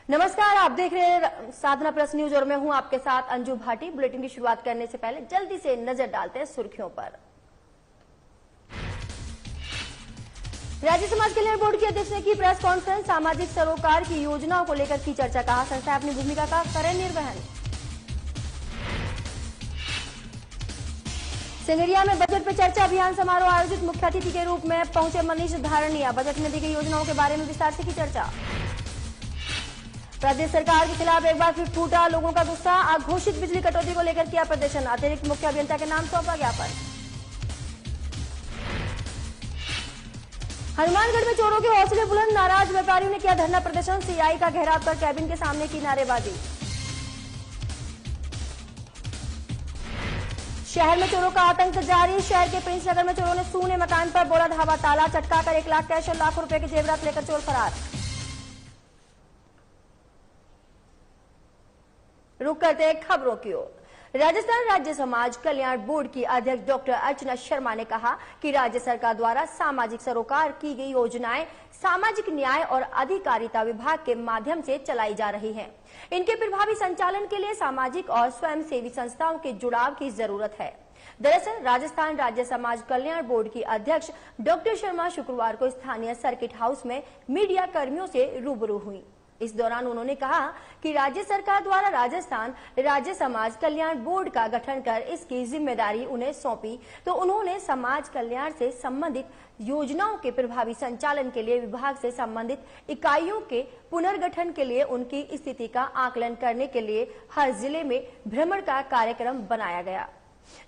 नमस्कार, आप देख रहे हैं साधना प्लस न्यूज और मैं हूं आपके साथ अंजू भाटी। बुलेटिन की शुरुआत करने से पहले जल्दी से नजर डालते हैं सुर्खियों पर। राज्य समाज कल्याण बोर्ड की अध्यक्ष ने की प्रेस कॉन्फ्रेंस। सामाजिक सरोकार की योजनाओं को लेकर की चर्चा। कहा संस्था अपनी भूमिका का करे निर्वहन। सिंगरिया में बजट पर चर्चा अभियान समारोह आयोजित। मुख्य अतिथि के रूप में पहुंचे मनीष धारणिया। बजट में दी गई योजनाओं के बारे में विस्तार से की चर्चा। प्रदेश सरकार के खिलाफ एक बार फिर फूटा लोगों का गुस्सा। अघोषित बिजली कटौती को लेकर किया प्रदर्शन। अतिरिक्त मुख्य अभियंता के नाम सौंपा ज्ञापन। हनुमानगढ़ में चोरों के हौसले बुलंद। नाराज व्यापारियों ने किया धरना प्रदर्शन। सीआई का घेराव कर कैबिन के सामने की नारेबाजी। शहर में चोरों का आतंक जारी। शहर के प्रिंस नगर में चोरों ने सूने मकान पर बोला धावा ताला। चटकाकर 1 लाख कैश और लाखों रुपए के जेवरात लेकर चोर फरार। रुक करते हैं खबरों की ओर। राजस्थान राज्य समाज कल्याण बोर्ड की अध्यक्ष डॉक्टर अर्चना शर्मा ने कहा कि राज्य सरकार द्वारा सामाजिक सरोकार की गई योजनाएं सामाजिक न्याय और अधिकारिता विभाग के माध्यम से चलाई जा रही हैं। इनके प्रभावी संचालन के लिए सामाजिक और स्वयंसेवी संस्थाओं के जुड़ाव की जरूरत है। दरअसल राजस्थान राज्य समाज कल्याण बोर्ड की अध्यक्ष डॉक्टर शर्मा शुक्रवार को स्थानीय सर्किट हाउस में मीडिया कर्मियों से रूबरू हुई। इस दौरान उन्होंने कहा कि राज्य सरकार द्वारा राजस्थान राज्य समाज कल्याण बोर्ड का गठन कर इसकी जिम्मेदारी उन्हें सौंपी, तो उन्होंने समाज कल्याण से संबंधित योजनाओं के प्रभावी संचालन के लिए विभाग से संबंधित इकाइयों के पुनर्गठन के लिए उनकी स्थिति का आकलन करने के लिए हर जिले में भ्रमण का कार्यक्रम बनाया गया,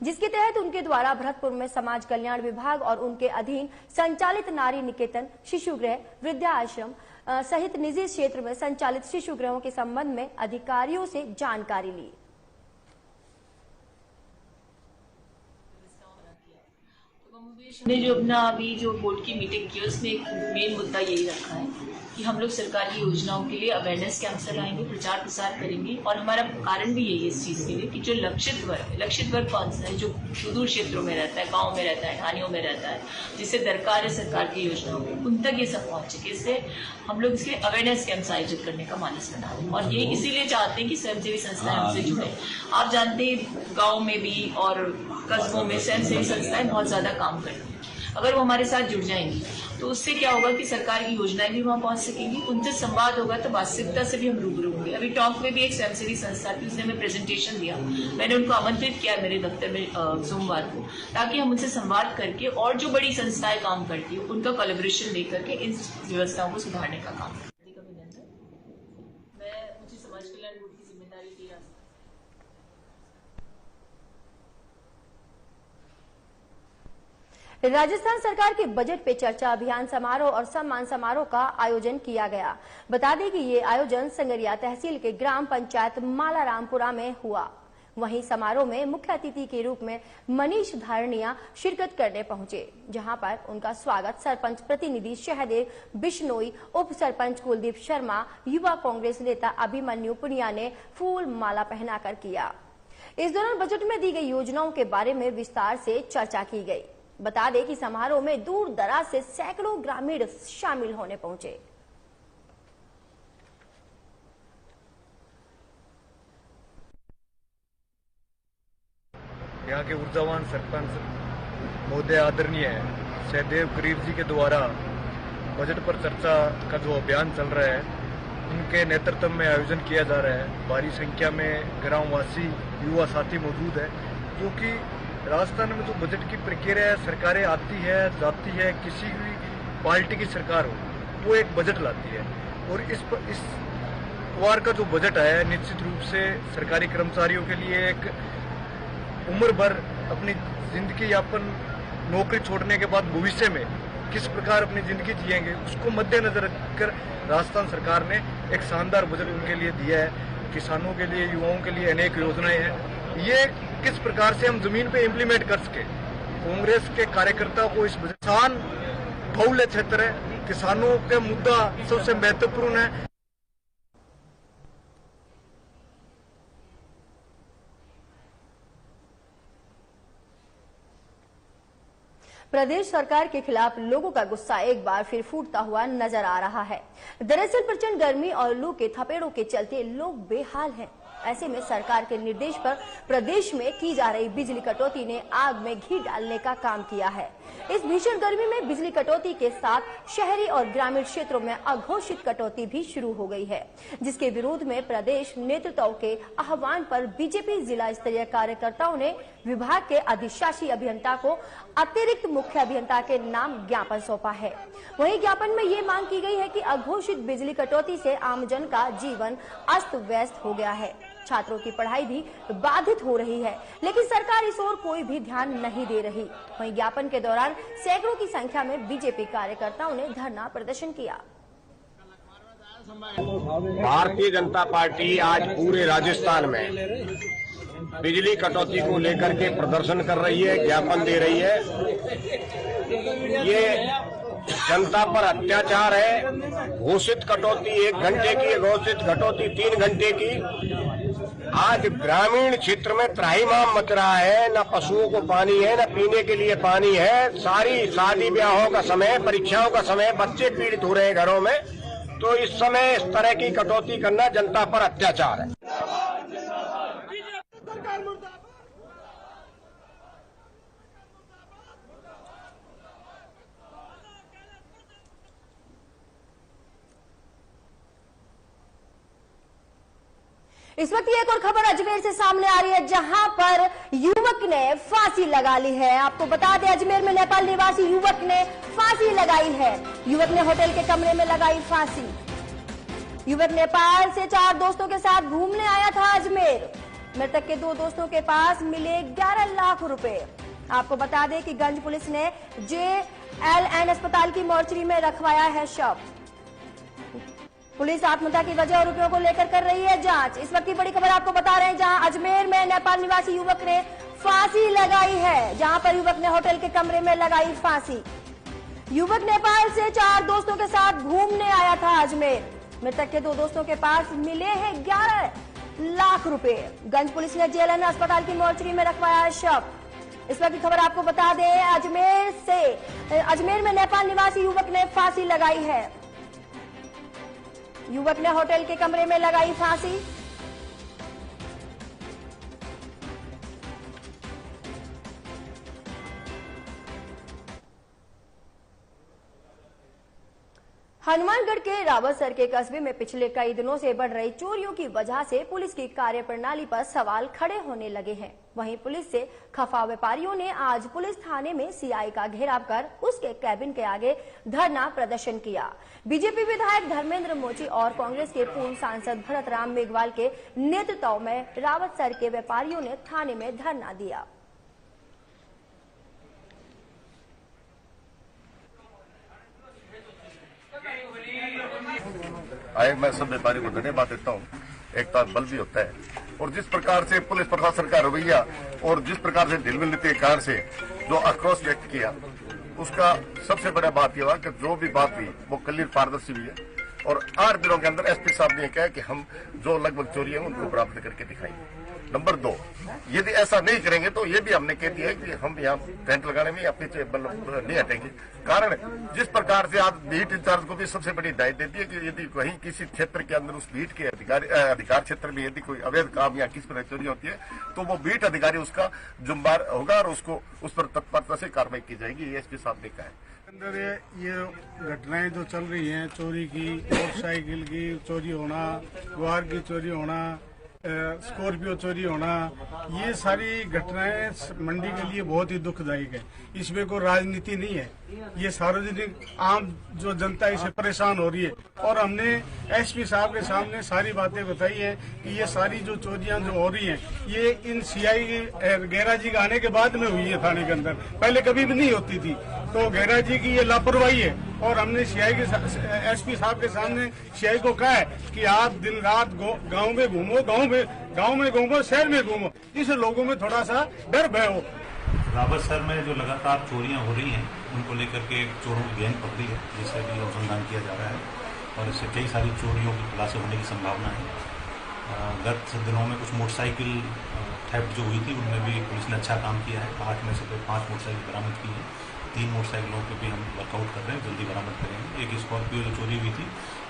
जिसके तहत उनके द्वारा भरतपुर में समाज कल्याण विभाग और उनके अधीन संचालित नारी निकेतन, शिशु गृह, वृद्धाश्रम सहित निजी क्षेत्र में संचालित शिशु गृहों के संबंध में अधिकारियों से जानकारी ली। ने जो अपना अभी जो बोर्ड की मीटिंग की उसमें एक मेन मुद्दा यही रखा है कि हम लोग सरकार की योजनाओं के लिए अवेयरनेस कैंप चलाएंगे, प्रचार प्रसार करेंगे और हमारा कारण भी यही है इस चीज के लिए कि जो लक्षित वर्ग कौन सा है, जो सुदूर क्षेत्रों में रहता है, गाँव में रहता है, ढानियों में रहता है, जिससे दरकार है सरकार की योजनाओं को, उन तक ये सब पहुंचे। इससे हम लोग इसके अवेयरनेस कैंप्स आयोजित करने का मानस बना रहे हैं और ये इसीलिए चाहते हैं कि स्वयंसेवी संस्थाएं हमसे जुड़े। आप जानते हैं गाँव में भी और कस्बों में स्वयंसेवी संस्थाएं बहुत ज्यादा काम करती हैं। अगर वो हमारे साथ जुड़ जाएंगी तो उससे क्या होगा कि सरकार की योजनाएं भी वहां पहुंच सकेंगी, उनसे संवाद होगा तो वास्तविकता से भी हम रूबरू होंगे। अभी टॉक में भी एक स्वयंसेवी संस्था थी, उसने हमें प्रेजेंटेशन दिया, मैंने उनको आमंत्रित किया मेरे दफ्तर में सोमवार को, ताकि हम उनसे संवाद करके और जो बड़ी संस्थाएं काम करती है उनका कोलैबोरेशन लेकर के इन व्यवस्थाओं को सुधारने का काम करती है। मुझे समाज कल्याण बोर्ड की जिम्मेदारी दी है। राजस्थान सरकार के बजट पे चर्चा अभियान समारोह और सम्मान समारोह का आयोजन किया गया। बता दें कि ये आयोजन संगरिया तहसील के ग्राम पंचायत मालारामपुरा में हुआ। वहीं समारोह में मुख्य अतिथि के रूप में मनीष धारणिया शिरकत करने पहुंचे, जहां पर उनका स्वागत सरपंच प्रतिनिधि शहदेव बिश्नोई, उप सरपंच कुलदीप शर्मा, युवा कांग्रेस नेता अभिमन्यु पुनिया ने फूल माला पहनाकर किया। इस दौरान बजट में दी गई योजनाओं के बारे में विस्तार से चर्चा की गई। बता दें कि समारोह में दूर दराज से सैकड़ों ग्रामीण शामिल होने पहुंचे। यहाँ के ऊर्जावान सरपंच महोदय आदरणीय सहदेव गरीब जी के द्वारा बजट पर चर्चा का जो अभियान चल रहा है, उनके नेतृत्व में आयोजन किया जा रहा है। भारी संख्या में ग्रामवासी युवा साथी मौजूद है, जो कि राजस्थान में जो बजट की प्रक्रिया है, सरकारें आती है जाती है, किसी भी पार्टी की सरकार हो वो एक बजट लाती है और इस बार का जो बजट आया है निश्चित रूप से सरकारी कर्मचारियों के लिए एक उम्र भर अपनी जिंदगी यापन नौकरी छोड़ने के बाद भविष्य में किस प्रकार अपनी जिंदगी जिएंगे उसको मद्देनजर रखकर राजस्थान सरकार ने एक शानदार बजट उनके लिए दिया है। किसानों के लिए, युवाओं के लिए अनेक योजनाएं हैं। ये किस प्रकार से हम जमीन पे इम्प्लीमेंट कर सके, कांग्रेस के कार्यकर्ता को इस किसान बहुल्य क्षेत्र है, किसानों का मुद्दा सबसे महत्वपूर्ण है। प्रदेश सरकार के खिलाफ लोगों का गुस्सा एक बार फिर फूटता हुआ नजर आ रहा है। दरअसल प्रचंड गर्मी और लू के थपेड़ों के चलते लोग बेहाल हैं। ऐसे में सरकार के निर्देश पर प्रदेश में की जा रही बिजली कटौती ने आग में घी डालने का काम किया है। इस भीषण गर्मी में बिजली कटौती के साथ शहरी और ग्रामीण क्षेत्रों में अघोषित कटौती भी शुरू हो गई है, जिसके विरोध में प्रदेश नेतृत्व के आह्वान पर बीजेपी जिला स्तरीय कार्यकर्ताओं ने विभाग के अधिशासी अभियंता को अतिरिक्त मुख्य अभियंता के नाम ज्ञापन सौंपा है। वहीं ज्ञापन में ये मांग की गई है कि अघोषित बिजली कटौती से आमजन का जीवन अस्त व्यस्त हो गया है। छात्रों की पढ़ाई भी बाधित हो रही है, लेकिन सरकार इस ओर कोई भी ध्यान नहीं दे रही। वहीं ज्ञापन के दौरान सैकड़ों की संख्या में बीजेपी कार्यकर्ताओं ने धरना प्रदर्शन किया। भारतीय जनता पार्टी आज पूरे राजस्थान में बिजली कटौती को लेकर के प्रदर्शन कर रही है, ज्ञापन दे रही है। ये जनता पर अत्याचार है। घोषित कटौती 1 घंटे की, घोषित कटौती 3 घंटे की। आज ग्रामीण क्षेत्र में त्राहिमाम मच रहा है। न पशुओं को पानी है, न पीने के लिए पानी है। सारी शादी ब्याहों का समय, परीक्षाओं का समय, बच्चे पीड़ित हो रहे हैं घरों में। तो इस समय इस तरह की कटौती करना जनता पर अत्याचार है। इस वक्त एक और खबर अजमेर से सामने आ रही है, जहां पर युवक ने फांसी लगा ली है। आपको बता दें, अजमेर में नेपाल निवासी युवक ने फांसी लगाई है। युवक ने होटल के कमरे में लगाई फांसी। युवक नेपाल से 4 दोस्तों के साथ घूमने आया था अजमेर। मृतक के 2 दोस्तों के पास मिले 11 लाख रुपए। आपको बता दें कि गंज पुलिस ने JLN अस्पताल की मोर्चरी में रखवाया है शव। पुलिस आत्महत्या की वजह और रुपयों को लेकर कर रही है जांच। इस वक्त की बड़ी खबर आपको बता रहे हैं, जहां अजमेर में नेपाल निवासी युवक ने फांसी लगाई है। जहां पर युवक ने होटल के कमरे में लगाई फांसी। युवक नेपाल से 4 दोस्तों के साथ घूमने आया था अजमेर। मृतक के 2 दोस्तों के पास मिले हैं 11 लाख रुपए। गंज पुलिस ने JLN अस्पताल की मोर्चरी में रखवाया है शव। इस वक्त की खबर आपको बता दें, अजमेर में नेपाल निवासी युवक ने फांसी लगाई है। युवक ने होटल के कमरे में लगाई फांसी। हनुमानगढ़ के रावतसर के कस्बे में पिछले कई दिनों से बढ़ रही चोरियों की वजह से पुलिस की कार्यप्रणाली पर सवाल खड़े होने लगे हैं। वहीं पुलिस से खफा व्यापारियों ने आज पुलिस थाने में CI का घेराव कर उसके कैबिन के आगे धरना प्रदर्शन किया। बीजेपी विधायक धर्मेंद्र मोची और कांग्रेस के पूर्व सांसद भरत राम मेघवाल के नेतृत्व में रावतसर के व्यापारियों ने थाने में धरना दिया। मैं सब व्यापारियों को धन्यवाद देता हूँ। एक तो बल भी होता है, और जिस प्रकार से पुलिस प्रशासन का रवैया और जिस प्रकार से ढील मिलने के कारण से जो आक्रोश व्यक्त किया, उसका सबसे बड़ा बात यह हुआ कि जो भी बात हुई वो क्लियर पारदर्शी हुई है। और 8 दिनों के अंदर SP साहब ने कहा कि हम जो लगभग चोरी है उनको बरामद करके दिखाएंगे। नंबर 2, यदि ऐसा नहीं करेंगे तो ये भी हमने कह दिया है कि हम यहाँ टेंट लगाने में अपने नहीं हटेंगे। कारण जिस प्रकार से आज बीट इंचार्ज को भी सबसे बड़ी हिदायत देती है कि यदि कहीं किसी क्षेत्र के अंदर उस बीट के अधिकार क्षेत्र में यदि कोई अवैध काम या किसी प्रकार चोरी होती है तो वो बीट अधिकारी उसका जुम्मेदार होगा और उसको उस पर तत्परता से कार्रवाई की जाएगी। ये SP साहब ने कहा है। अंदर ये घटनाएं जो चल रही हैं, चोरी की, मोटरसाइकिल की चोरी होना, गुआर की चोरी होना, स्कॉर्पियो चोरी होना, ये सारी घटनाएं मंडी के लिए बहुत ही दुखदायक है। इसमें कोई राजनीति नहीं है। ये सार्वजनिक आम जो जनता इससे परेशान हो रही है, और हमने SP साहब के सामने सारी बातें बताई है कि ये सारी जो चोरियां जो हो रही हैं ये इन CI गैरा जी के आने के बाद में हुई है थाने के अंदर, पहले कभी भी नहीं होती थी। तो गैरा जी की ये लापरवाही है, और हमने SP साहब के सामने CI को कहा है कि आप दिन रात गांव में घूमो, गांव में घूमो, शहर में घूमो, इससे लोगों में थोड़ा सा डर भय हो। रावतसर में जो लगातार चोरियां हो रही हैं उनको लेकर के चोरों की गैंग पकड़ी है, जिससे भी अनुसंधान किया जा रहा है और इससे कई सारी चोरियों की खुलासे होने की संभावना है। गत दिनों में कुछ मोटरसाइकिल थेफ्ट जो हुई थी उनमें भी पुलिस ने अच्छा काम किया है। 8 में से 5 मोटरसाइकिल बरामद की है। 3 मोटरसाइकिलों पे भी हम वर्कआउट कर रहे हैं, जल्दी बरामद करेंगे। एक स्कॉर्पियो जो चोरी हुई थी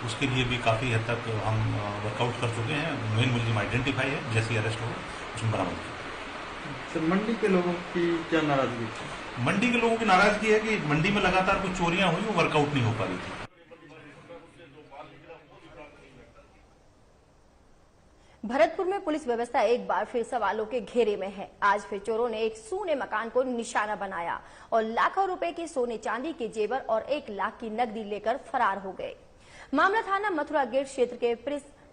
उसके लिए भी काफ़ी हद तक हम वर्कआउट कर चुके हैं। मेन मुलजिम आइडेंटिफाई है, जैसे ही अरेस्ट होगा उसमें बरामद किया। सर, मंडी के लोगों की क्या नाराजगी? मंडी के लोगों की नाराजगी है कि मंडी में लगातार कुछ चोरियां हुई, वो वर्कआउट नहीं हो पा रही थी। भरतपुर में पुलिस व्यवस्था एक बार फिर सवालों के घेरे में है। आज फिर चोरों ने एक सूने मकान को निशाना बनाया और लाखों रुपए के सोने चांदी के जेवर और 1 लाख की नकदी लेकर फरार हो गए। मामला थाना मथुरा गेट क्षेत्र के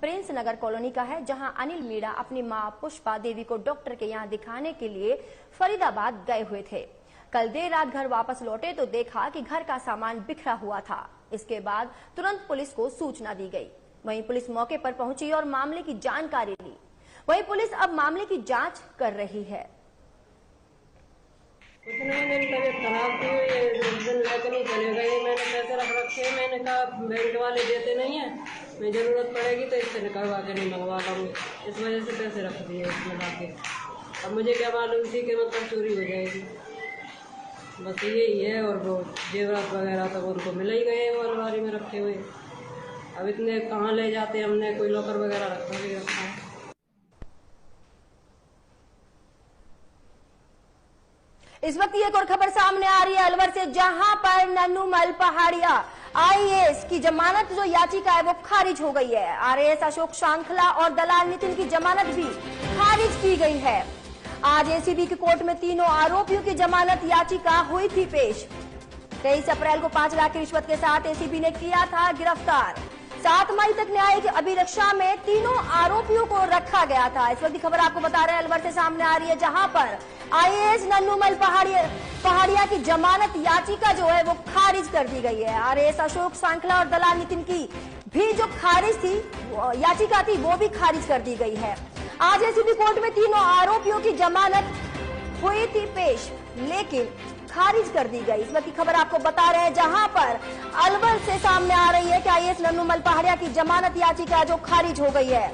प्रिंस नगर कॉलोनी का है, जहां अनिल मीणा अपनी मां पुष्पा देवी को डॉक्टर के यहां दिखाने के लिए फरीदाबाद गए हुए थे। कल देर रात घर वापस लौटे तो देखा कि घर का सामान बिखरा हुआ था। इसके बाद तुरंत पुलिस को सूचना दी गई। वहीं पुलिस मौके पर पहुंची और मामले की जानकारी ली। वहीं पुलिस अब मामले की जांच कर रही है। मेरी तबीयत खराब थी, दिन लेकर नहीं चले गए। मैंने पैसे रख रखे, मैंने कहा बैंक वाले देते नहीं है, मैं जरूरत पड़ेगी तो इससे निकलवा के नहीं मंगवा लूँगी, इस वजह से पैसे रख दिए इसमें ला के। अब मुझे क्या मालूम थी कि मतलब चोरी हो जाएगी, बस यही है। और वो जेवरात वगैरह तो उनको मिल ही गए वो अलमारी में रखे हुए। अब इतने कहाँ ले जाते, हमने कोई लॉकर वगैरह रखा है। इस वक्त एक और खबर सामने आ रही है अलवर से, जहां पर नन्नूमल पहाड़िया आईएएस की जमानत जो याचिका है वो खारिज हो गई है। आरएएस अशोक श्रृंखला और दलाल नितिन की जमानत भी खारिज की गई है। आज एसीबी की कोर्ट में तीनों आरोपियों की जमानत याचिका हुई थी पेश। 23 अप्रैल को 5 लाख की रिश्वत के साथ एसीबी ने किया था गिरफ्तार। 7 मई तक न्यायिक अभिरक्षा में तीनों आरोपियों को रखा गया था। इस वक्त की खबर आपको बता रहे हैं अलवर से सामने आ रही है, जहां पर आईएएस नन्नूमल पहाड़िया की जमानत याचिका जो है वो खारिज कर दी गई है। आरएएस अशोक श्रृंखला और दलाल नितिन की भी जो खारिज थी याचिका थी वो भी खारिज कर दी गई है। आज एसीबी कोर्ट में तीनों आरोपियों की जमानत हुई थी पेश, लेकिन खारिज कर दी गई। इस वक्त की खबर आपको बता रहे हैं, जहां पर अलवर से सामने आ रही है कि आईएएस नन्नूमल पहाड़िया की जमानत याचिका जो खारिज हो गई है।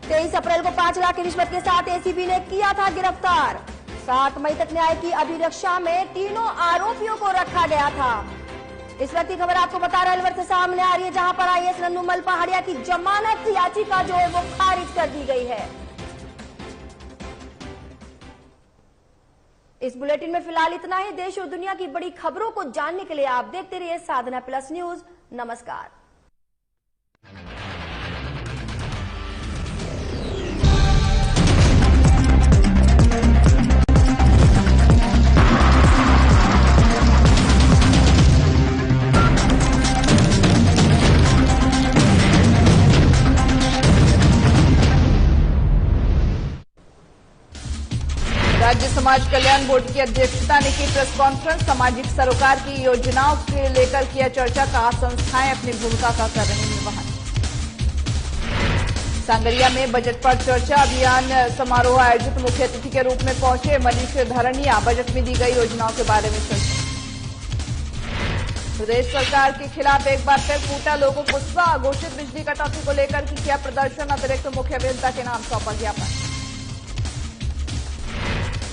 23 अप्रैल को 5 लाख की रिश्वत के साथ एसीबी ने किया था गिरफ्तार। 7 मई तक न्याय की अभिरक्षा में तीनों आरोपियों को रखा गया था। इस वक्त की खबर आपको बता रहे हैं अलवर से सामने आ रही है, जहां पर आईएएस नन्नूमल पहाड़िया की जमानत याचिका जो है वो खारिज कर दी गई है। इस बुलेटिन में फिलहाल इतना ही। देश और दुनिया की बड़ी खबरों को जानने के लिए आप देखते रहिए साधना प्लस न्यूज। नमस्कार। राज्य समाज कल्याण बोर्ड की अध्यक्षता ने की प्रेस कॉन्फ्रेंस। सामाजिक सरोकार की योजनाओं के लेकर किया चर्चा, कहा संस्थाएं अपनी भूमिका का कर रही निर्वहन। सांगरिया में बजट पर चर्चा अभियान समारोह आयोजित मुख्य अतिथि के रूप में पहुंचे मनीष धरनिया। बजट में दी गई योजनाओं के बारे में चर्चा। प्रदेश सरकार के खिलाफ एक बार फिर फूटा लोगों को गुस्सा। घोषित बिजली कटौती को लेकर किया प्रदर्शन, अतिरिक्त मुख्य अभियंता के नाम सौंपा ज्ञापन।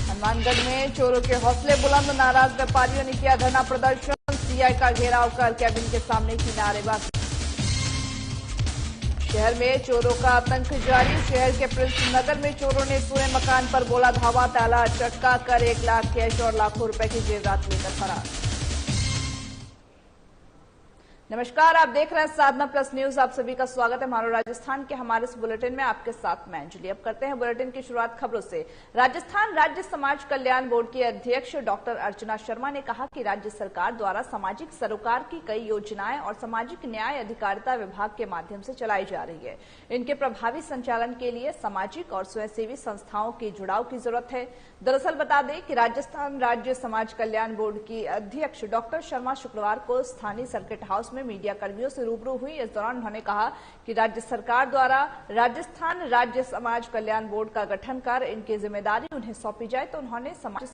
हनुमानगढ़ में चोरों के हौसले बुलंद, नाराज व्यापारियों ने किया धरना प्रदर्शन। सीआई का घेराव कर कैबिन के सामने की नारेबाजी। शहर में चोरों का आतंक जारी। शहर के प्रिंस नगर में चोरों ने पूरे मकान पर बोला धावा, ताला चटका कर 1 लाख कैश और लाखों रुपए की जेवरात लेकर फरार। नमस्कार, आप देख रहे हैं साधना प्लस न्यूज। आप सभी का स्वागत है हमारे राजस्थान के हमारे इस बुलेटिन में। आपके साथ मैं अंजलि। अब करते हैं बुलेटिन की शुरुआत खबरों से। राजस्थान राज्य समाज कल्याण बोर्ड की अध्यक्ष डॉक्टर अर्चना शर्मा ने कहा कि राज्य सरकार द्वारा सामाजिक सरोकार की कई योजनाएं और सामाजिक न्याय अधिकारिता विभाग के माध्यम से चलाई जा रही है। इनके प्रभावी संचालन के लिए सामाजिक और स्वयंसेवी संस्थाओं के जुड़ाव की जरूरत है। दरअसल बता दें कि राजस्थान राज्य समाज कल्याण बोर्ड की अध्यक्ष डॉक्टर शर्मा शुक्रवार को स्थानीय सर्किट हाउस में में मीडिया कर्मियों से रूबरू हुई। इस दौरान उन्होंने कहा कि राज्य सरकार द्वारा राजस्थान राज्य समाज कल्याण बोर्ड का गठन कर इनकी जिम्मेदारी उन्हें सौंपी जाए, तो उन्होंने समाज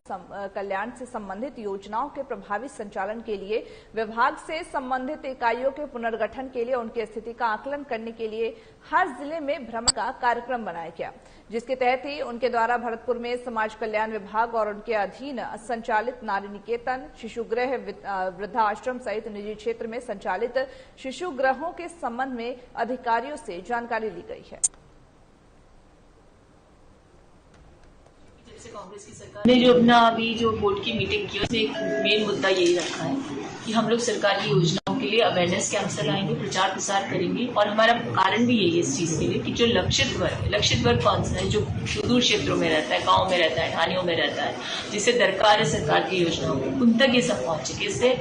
कल्याण से संबंधित योजनाओं के प्रभावी संचालन के लिए विभाग से संबंधित इकाइयों के पुनर्गठन के लिए उनकी स्थिति का आकलन करने के लिए हर जिले में भ्रमण का कार्यक्रम बनाया गया, जिसके तहत ही उनके द्वारा भरतपुर में समाज कल्याण विभाग और उनके अधीन संचालित नारी निकेतन, शिशुगृह, वृद्धाश्रम सहित निजी क्षेत्र में संचालित शिशुगृहों के संबंध में अधिकारियों से जानकारी ली गई है। कांग्रेस की सरकार ने जो अपना अभी जो बोर्ड की मीटिंग की उसमें एक मेन मुद्दा यही रखा है कि हम लोग सरकार की योजनाओं के लिए अवेयरनेस कैंप चलाएंगे, प्रचार प्रसार करेंगे और हमारा कारण भी यही है इस चीज के लिए कि जो लक्षित वर्ग कौन सा है, जो सुदूर क्षेत्रों में रहता है, गाँव में रहता है, ढानियों में रहता है, जिसे दरकार है सरकार की योजनाओं को, उन तक ये सब पहुंचे। इससे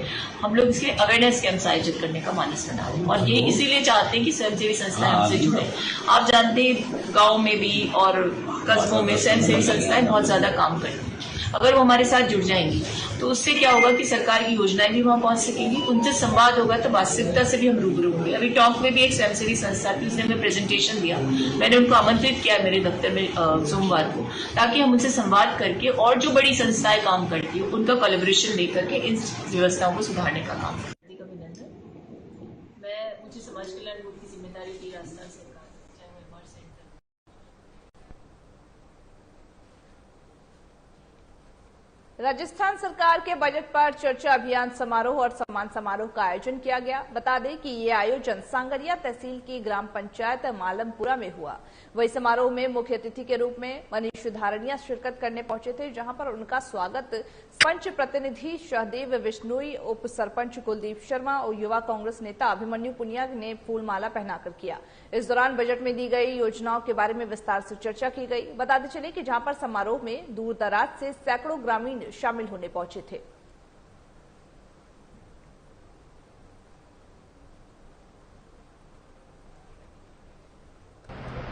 हम लोग इसके अवेयरनेस कैंप आयोजित करने का मानस बना रहे हैं और ये इसीलिए चाहते हैं कि स्वयंसेवी संस्थाएं हमसे जुड़े। आप जानते हैं गाँव में भी और कस्बों में स्वयंसेवी संस्थाएं बहुत ज्यादा काम करती हैं। अगर वो हमारे साथ जुड़ जाएंगी तो उससे क्या होगा कि सरकार की योजनाएं भी वहां पहुंच सकेंगी, उनसे संवाद होगा तो वास्तविकता से भी हम रूबरू होंगे। अभी टॉक में भी एक स्वयंसेवी संस्था थी, उसने हमें प्रेजेंटेशन दिया, मैंने उनको आमंत्रित किया मेरे दफ्तर में सोमवार को, ताकि हम उनसे संवाद करके और जो बड़ी संस्थाएं काम करती है उनका कोलैबोरेशन लेकर के इन व्यवस्थाओं को सुधारने का काम करती है। मुझे समाज कल्याण बोर्ड की जिम्मेदारी दी राजस्थान सरकार, चाहे वो एमआर सेंटर। राजस्थान सरकार के बजट पर चर्चा अभियान समारोह और सम्मान समारोह का आयोजन किया गया। बता दें कि ये आयोजन सांगरिया तहसील की ग्राम पंचायत मालमपुरा में हुआ। वही समारोह में मुख्य अतिथि के रूप में मनीष धारणिया शिरकत करने पहुंचे थे, जहां पर उनका स्वागत पंच प्रतिनिधि सहदेव विश्नोई, उप सरपंच कुलदीप शर्मा और युवा कांग्रेस नेता अभिमन्यु पुनिया ने फूलमाला पहनाकर किया। इस दौरान बजट में दी गई योजनाओं के बारे में विस्तार से चर्चा की गई। बताते चले कि जहां पर समारोह में दूर दराज से सैकड़ों ग्रामीण शामिल होने पहुंचे थे।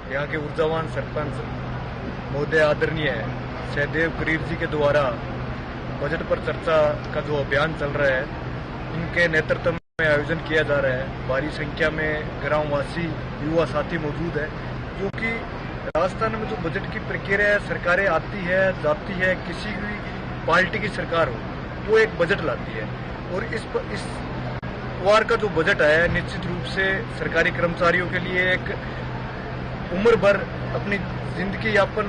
यहाँ के ऊर्जावान सरपंच महोदय आदरणीय सहदेव करीब जी के द्वारा बजट पर चर्चा का जो अभियान चल रहा है, इनके नेतृत्व में आयोजन किया जा रहा है। भारी संख्या में ग्रामवासी युवा साथी मौजूद है, क्योंकि राजस्थान में जो बजट की प्रक्रिया है, सरकारें आती है जाती है, किसी भी पार्टी की सरकार हो वो एक बजट लाती है और इस बार का जो बजट आया है निश्चित रूप से सरकारी कर्मचारियों के लिए एक उम्र भर अपनी जिंदगी यापन,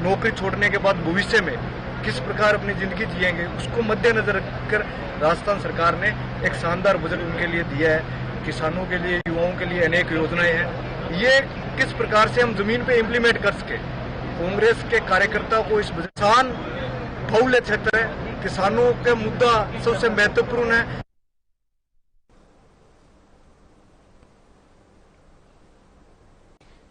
नौकरी छोड़ने के बाद भविष्य में किस प्रकार अपनी जिंदगी जिएंगे उसको मद्देनजर रखकर राजस्थान सरकार ने एक शानदार बजट उनके लिए दिया है। किसानों के लिए, युवाओं के लिए अनेक योजनाएं हैं। ये किस प्रकार से हम जमीन पे इम्प्लीमेंट कर सके, कांग्रेस के कार्यकर्ताओं को इस बजट किसान बहुल्य क्षेत्र है, किसानों का मुद्दा सबसे महत्वपूर्ण है।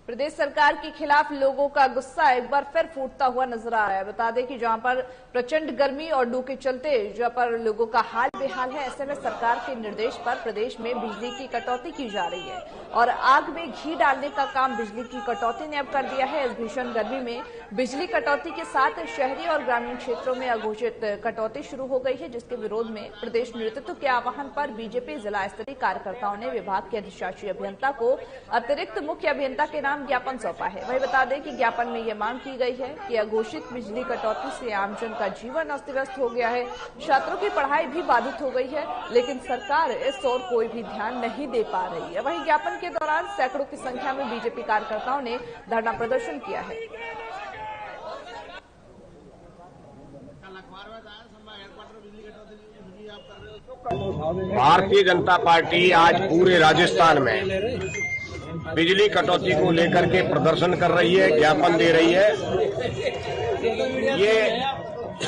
प्रदेश सरकार के खिलाफ लोगों का गुस्सा एक बार फिर फूटता हुआ नजर आ रहा है। बता दें कि जहां पर प्रचंड गर्मी और लू के चलते जहां पर लोगों का हाल बेहाल है, ऐसे में सरकार के निर्देश पर प्रदेश में बिजली की कटौती की जा रही है और आग में घी डालने का काम बिजली की कटौती ने अब कर दिया है। इस भीषण गर्मी में बिजली कटौती के साथ शहरी और ग्रामीण क्षेत्रों में अघोषित कटौती शुरू हो गई है, जिसके विरोध में प्रदेश नेतृत्व के आह्वान पर बीजेपी जिला स्तरीय कार्यकर्ताओं ने विभाग के अधिशासी अभियंता को अतिरिक्त मुख्य अभियंता के नाम ज्ञापन सौंपा है। वही बता दें कि ज्ञापन में यह मांग की गई है कि अघोषित बिजली कटौती से आमजन का जीवन अस्त व्यस्त हो गया है, छात्रों की पढ़ाई भी बाधित हो गई है, लेकिन सरकार इस ओर कोई भी ध्यान नहीं दे पा रही है। वहीं ज्ञापन के दौरान सैकड़ों की संख्या में बीजेपी कार्यकर्ताओं ने धरना प्रदर्शन किया है। भारतीय जनता पार्टी आज पूरे राजस्थान में बिजली कटौती को लेकर के प्रदर्शन कर रही है, ज्ञापन दे रही है। ये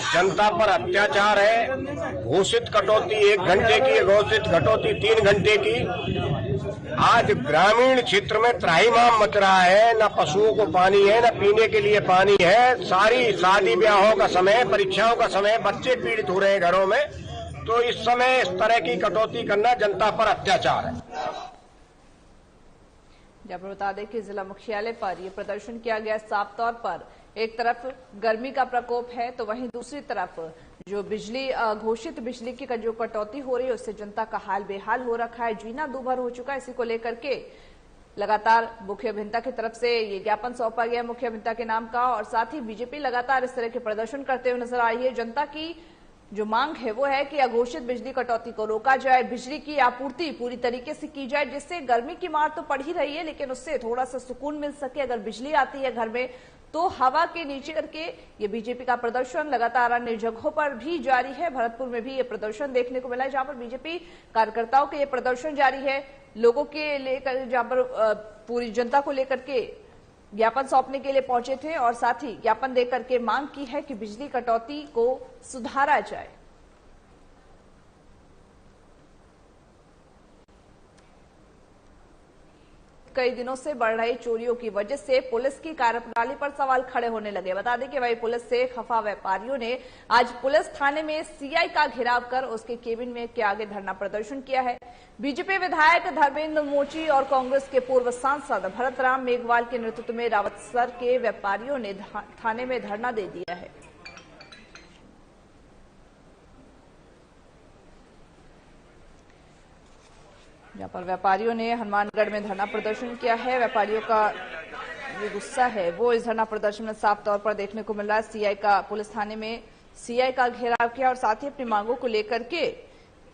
जनता पर अत्याचार है। घोषित कटौती 1 घंटे की, घोषित कटौती 3 घंटे की। आज ग्रामीण क्षेत्र में त्राहिमाम मच रहा है, न पशुओं को पानी है, न पीने के लिए पानी है। सारी शादी ब्याहों का समय, परीक्षाओं का समय, बच्चे पीड़ित हो रहे हैं घरों में। तो इस समय इस तरह की कटौती करना जनता पर अत्याचार है। जब बता दें कि जिला मुख्यालय पर यह प्रदर्शन किया गया, साफ तौर पर एक तरफ गर्मी का प्रकोप है तो वहीं दूसरी तरफ जो बिजली घोषित बिजली की जो कटौती हो रही है उससे जनता का हाल बेहाल हो रखा है, जीना दूभर हो चुका है। इसी को लेकर के लगातार मुख्य अभियंता की तरफ से ये ज्ञापन सौंपा गया मुख्य अभियंता के नाम का, और साथ ही बीजेपी लगातार इस तरह के प्रदर्शन करते हुए नजर आ रही है। जनता की जो मांग है वो है कि अघोषित बिजली कटौती को रोका जाए, बिजली की आपूर्ति पूरी तरीके से की जाए, जिससे गर्मी की मार तो पड़ ही रही है लेकिन उससे थोड़ा सा सुकून मिल सके। अगर बिजली आती है घर में तो हवा के नीचे करके ये बीजेपी का प्रदर्शन लगातार अन्य जगहों पर भी जारी है। भरतपुर में भी ये प्रदर्शन देखने को मिला है, जहां पर बीजेपी कार्यकर्ताओं के ये प्रदर्शन जारी है, लोगों के लेकर, जहां पर पूरी जनता को लेकर के ज्ञापन सौंपने के लिए पहुंचे थे और साथ ही ज्ञापन देकर के मांग की है कि बिजली कटौती को सुधारा जाए। कई दिनों से बढ़ रही चोरियों की वजह से पुलिस की कार्यप्रणाली पर सवाल खड़े होने लगे। बता दें कि वही पुलिस से खफा व्यापारियों ने आज पुलिस थाने में सीआई का घेराव कर उसके केबिन में के आगे धरना प्रदर्शन किया है। बीजेपी विधायक धर्मेंद्र मोची और कांग्रेस के पूर्व सांसद भरतराम मेघवाल के नेतृत्व में रावतसर के व्यापारियों ने थाने में धरना दे दिया है। जहां पर व्यापारियों ने हनुमानगढ़ में धरना प्रदर्शन किया है। व्यापारियों का जो गुस्सा है वो इस धरना प्रदर्शन में साफ तौर पर देखने को मिल रहा है। सीआई का पुलिस थाने में सीआई का घेराव किया और साथ ही अपनी मांगों को लेकर के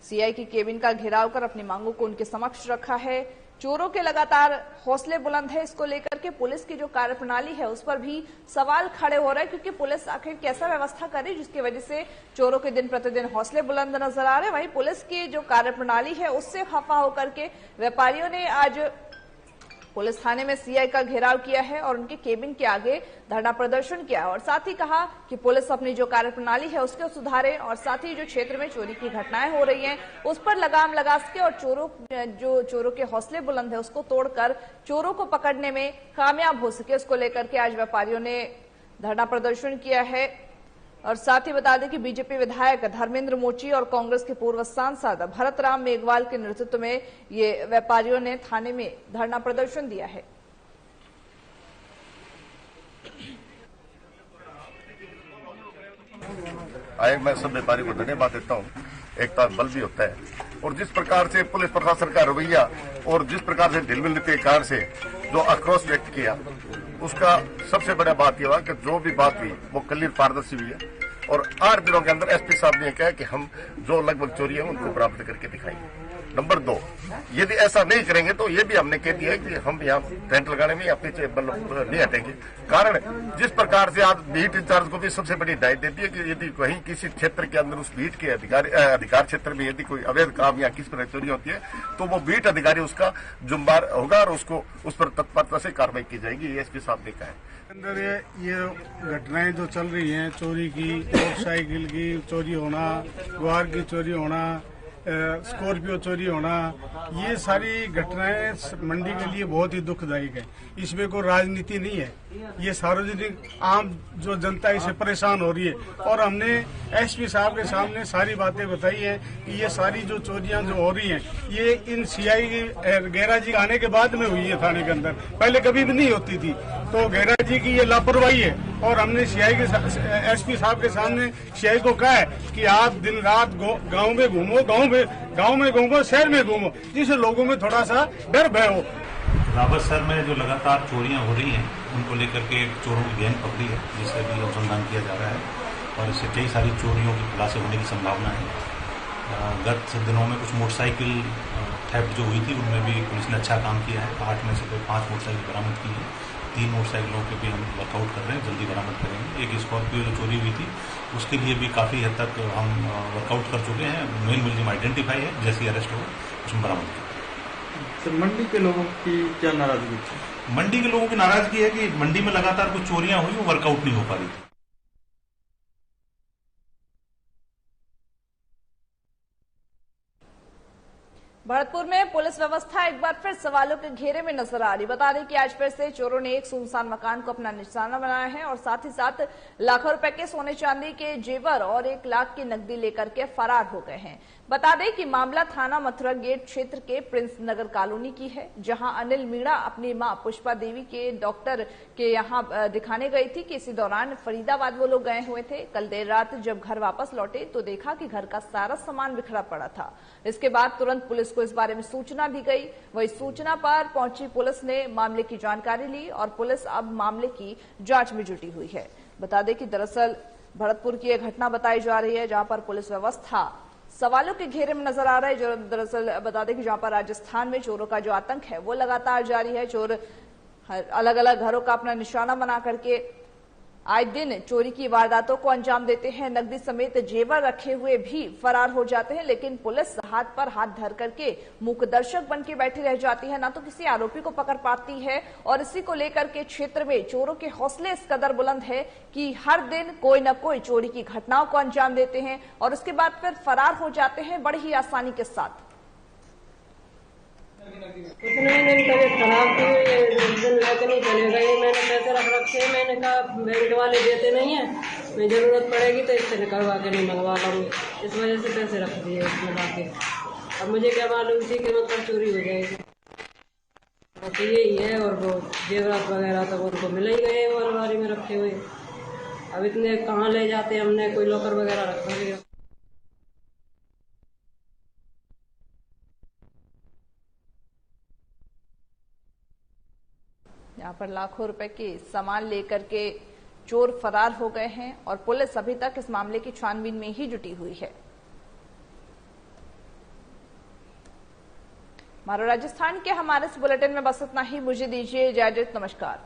सीआई की केबिन का घेराव कर अपनी मांगों को उनके समक्ष रखा है। चोरों के लगातार हौसले बुलंद है, इसको लेकर के पुलिस की जो कार्यप्रणाली है उस पर भी सवाल खड़े हो रहे हैं, क्योंकि पुलिस आखिर कैसा व्यवस्था करे जिसकी वजह से चोरों के दिन प्रतिदिन हौसले बुलंद नजर आ रहे हैं। वहीं पुलिस की जो कार्यप्रणाली है उससे खफा होकर के व्यापारियों ने आज पुलिस थाने में सीआई का घेराव किया है और उनके केबिन के आगे धरना प्रदर्शन किया और साथ ही कहा कि पुलिस अपनी जो कार्यप्रणाली है उसको सुधारे और साथ ही जो क्षेत्र में चोरी की घटनाएं हो रही हैं उस पर लगाम लगा सके और चोरों के हौसले बुलंद है उसको तोड़कर चोरों को पकड़ने में कामयाब हो सके। उसको लेकर के आज व्यापारियों ने धरना प्रदर्शन किया है। और साथ ही बता दें कि बीजेपी विधायक धर्मेंद्र मोची और कांग्रेस के पूर्व सांसद भरतराम मेघवाल के नेतृत्व में ये व्यापारियों ने थाने में धरना प्रदर्शन दिया है। आए मैं सब व्यापारी को धन्यवाद देता हूँ। एकता बल भी होता है और जिस प्रकार से पुलिस प्रशासन का रवैया और जिस प्रकार से ढिलमिल नीति के कारण से जो आक्रोश व्यक्त किया उसका सबसे बड़ा बात यह हुआ कि जो भी बात हुई वो क्लियर पारदर्शी हुई है और 8 दिनों के अंदर एसपी साहब ने कहा कि हम जो लगभग चोरी है उनको बरामद करके दिखाएंगे। नंबर 2, यदि ऐसा नहीं करेंगे तो ये भी हमने कह दिया है कि हम यहाँ टेंट लगाने में या पीछे नहीं हटेंगे। कारण जिस प्रकार से आज बीट इंचार्ज को भी सबसे बड़ी हिदायत देती है कि यदि कहीं किसी क्षेत्र के अंदर उस बीट के अधिकार क्षेत्र में यदि कोई अवैध काम या किसी प्रकार चोरी होती है तो वो बीट अधिकारी उसका जुम्मेदार होगा और उसको उस पर तत्परता से कार्रवाई की जाएगी। ये एसपी साहब ने कहा है। अंदर ये घटनाएं जो चल रही हैं, चोरी की, मोटरसाइकिल की चोरी होना, गुआर की चोरी होना, स्कॉर्पियो चोरी होना, ये सारी घटनाएं मंडी के लिए बहुत ही दुखदायक है। इसमें कोई राजनीति नहीं है, ये सार्वजनिक आम जो जनता इससे परेशान हो रही है और हमने एसपी साहब के सामने सारी बातें बताई है कि ये सारी जो चोरियां जो हो रही हैं ये इन सीआई गैरा जी आने के बाद में हुई है थाने के अंदर, पहले कभी भी नहीं होती थी। तो गैरा जी की ये लापरवाही है और हमने सीआई के एसपी साहब के सामने सीआई को कहा है कि आप दिन रात गांव में घूमो, गांव में घूमो, शहर में घूमो, जिससे लोगों में थोड़ा सा डर भय हो। रावतसर में जो लगातार चोरियां हो रही हैं उनको लेकर के चोरों की गैंग पकड़ी है जिससे भी अनुसंधान किया जा रहा है और इससे कई सारी चोरियों की खुलासे होने की संभावना है। गत दिनों में कुछ मोटरसाइकिल थेफ्ट जो हुई थी उनमें भी पुलिस ने अच्छा काम किया है। 8 में से 5 मोटरसाइकिल बरामद की है। 3 मोटरसाइकिलों के भी हम वर्कआउट कर रहे हैं, जल्दी बरामद करेंगे। एक स्कॉर्पियो जो चोरी हुई थी उसके लिए भी काफ़ी हद तक हम वर्कआउट कर चुके हैं। मेन मुलजिम आइडेंटिफाई है, जैसे ही अरेस्ट होगा उसमें बरामद किया। सर, मंडी के लोगों की क्या नाराजगी थी? मंडी के लोगों की नाराजगी है कि मंडी में लगातार कुछ चोरियां हुई, वो वर्कआउट नहीं हो पा रही थी। भरतपुर में पुलिस व्यवस्था एक बार फिर सवालों के घेरे में नजर आ रही। बता दें कि आज फिर से चोरों ने एक सुनसान मकान को अपना निशाना बनाया है और साथ ही साथ लाखों रुपए के सोने चांदी के जेवर और 1 लाख की नकदी लेकर के फरार हो गए हैं। बता दें कि मामला थाना मथुरा गेट क्षेत्र के प्रिंस नगर कॉलोनी की है, जहां अनिल मीणा अपनी मां पुष्पा देवी के डॉक्टर के यहां दिखाने गई थी कि इसी दौरान फरीदाबाद वो लोग गए हुए थे। कल देर रात जब घर वापस लौटे तो देखा कि घर का सारा सामान बिखरा पड़ा था। इसके बाद तुरंत पुलिस को इस बारे में सूचना दी गई। वही सूचना पर पहुंची पुलिस ने मामले की जानकारी ली और पुलिस अब मामले की जांच में जुटी हुई है। बता दें कि दरअसल भरतपुर की यह घटना बताई जा रही है, जहां पर पुलिस व्यवस्था सवालों के घेरे में नजर आ रहा है। जो दरअसल बता दें कि जहां पर राजस्थान में चोरों का जो आतंक है वो लगातार जारी है। चोर अलग अलग घरों का अपना निशाना बना करके आए दिन चोरी की वारदातों को अंजाम देते हैं। नकदी समेत जेवर रखे हुए भी फरार हो जाते हैं, लेकिन पुलिस हाथ पर हाथ धर करके मूक दर्शक बन के बैठी रह जाती है, ना तो किसी आरोपी को पकड़ पाती है। और इसी को लेकर के क्षेत्र में चोरों के हौसले इस कदर बुलंद है कि हर दिन कोई न कोई चोरी की घटनाओं को अंजाम देते हैं और उसके बाद फिर फरार हो जाते हैं बड़ी ही आसानी के साथ। कुछ नहीं, मेरी तबीयत खराब थी, उस दिन लेकर नहीं चले गए। मैंने पैसे रख रखे, मैंने कहा बैंक वाले देते नहीं है, मैं जरूरत पड़ेगी तो इससे निकलवा के नहीं मंगवा लाऊंगी, इस वजह से पैसे रख दिए उसमें ला के। अब मुझे क्या मालूम थी कि मतलब चोरी हो जाएगी, तो यही है। और वो जेवरात वगैरह तो उनको मिल ही गए वो अलमारी में रखे हुए। अब इतने कहाँ ले जाते, हमने कोई लॉकर वगैरह रखा लिया। यहाँ पर लाखों रुपए के सामान लेकर के चोर फरार हो गए हैं और पुलिस अभी तक इस मामले की छानबीन में ही जुटी हुई है। हमारा राजस्थान के हमारे इस बुलेटिन में बस इतना ही। मुझे दीजिए इजाजत, नमस्कार।